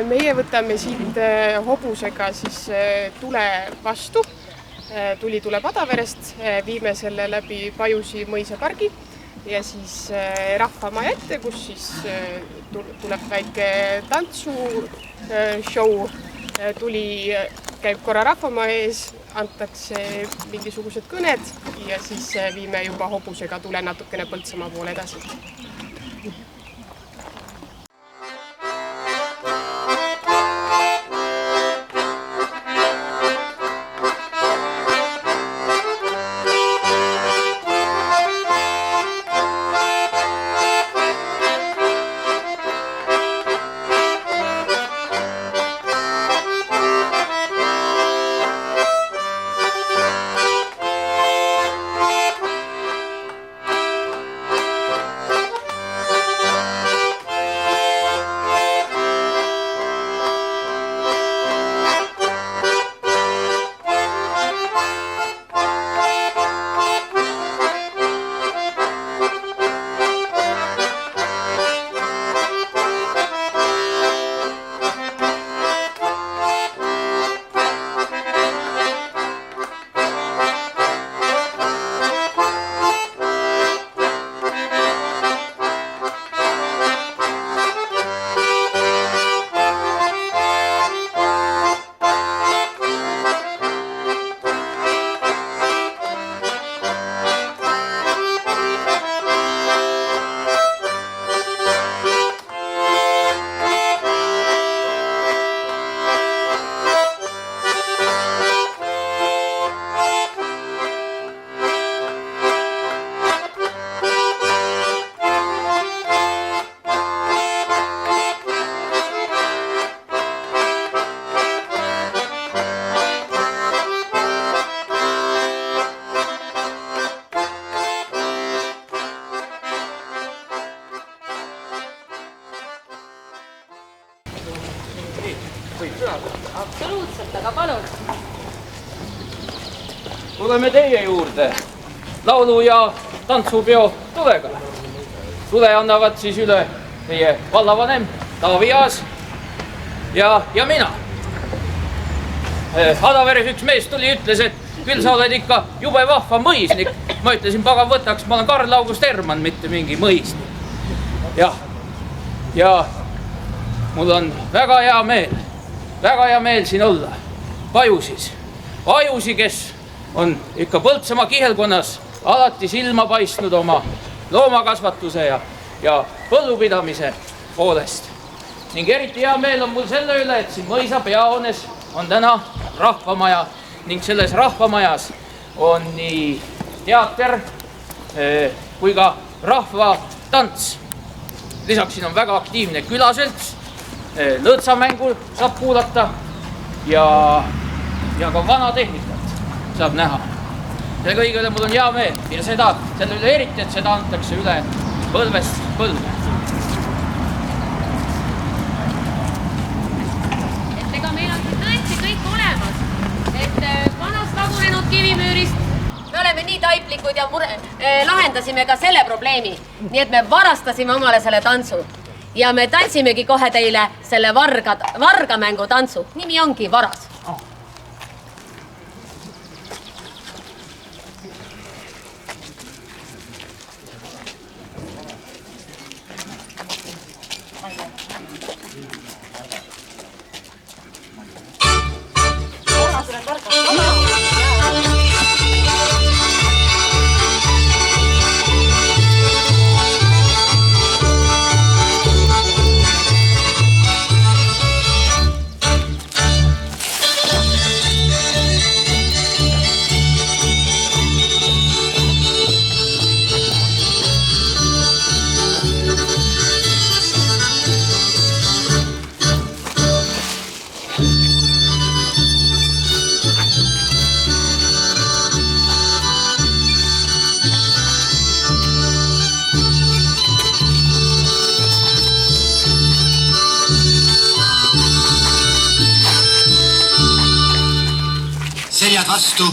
Meie võtame siit hobusega siis tule vastu. Tuli tuleb Adaverest, viime selle läbi Pajusi mõisapargi ja siis rahvamaja ette, kus siis tuleb väike tantsushow. Tuli käib korra rahvamaja ees, antakse mingisugused kõned ja siis viime juba hobusega tule natukene Põltsamaa poole edasi. Absoluutselt, aga palun. Tuleme teie juurde laulu- ja tantsupeo Tulega. Tule annavad siis üle meie vallavanem Taavi Aas ja mina. Adaveres üks mees tuli, ütles, et küll sa oled ikka jube vahva mõisnik. Ma ütlesin, pagan võtaks, ma olen Karl August Hermann, mitte mingi mõisnik. Ja mul on väga hea meel siin olla. Pajusi, kes on ikka Põltsamaa kihelkonnas alati silma paistnud oma loomakasvatuse ja põllupidamise poolest. Ning eriti hea meel on mul selle üle, et siin mõisa peahoones on täna rahvamaja ning selles rahvamajas on nii teater kui ka rahvatants. Lisaks siin on väga aktiivne külaselts, lõõtsamängu saab kuulata ja ka vana tehnikat saab näha. Selle kõigele mul on hea meel ja selle üle eriti, et seda antakse üle põlvest põlve. Et ega meil on tõesti kõik olemas, et vanast lagunenud kivimüürist me oleme nii taiplikud ja lahendasime ka selle probleemi. Nii et me varastasime omale selle tantsu ja me tantsimegi kohe teile selle vargamängu tantsu. Nimi ongi Varas. Seljad vastu,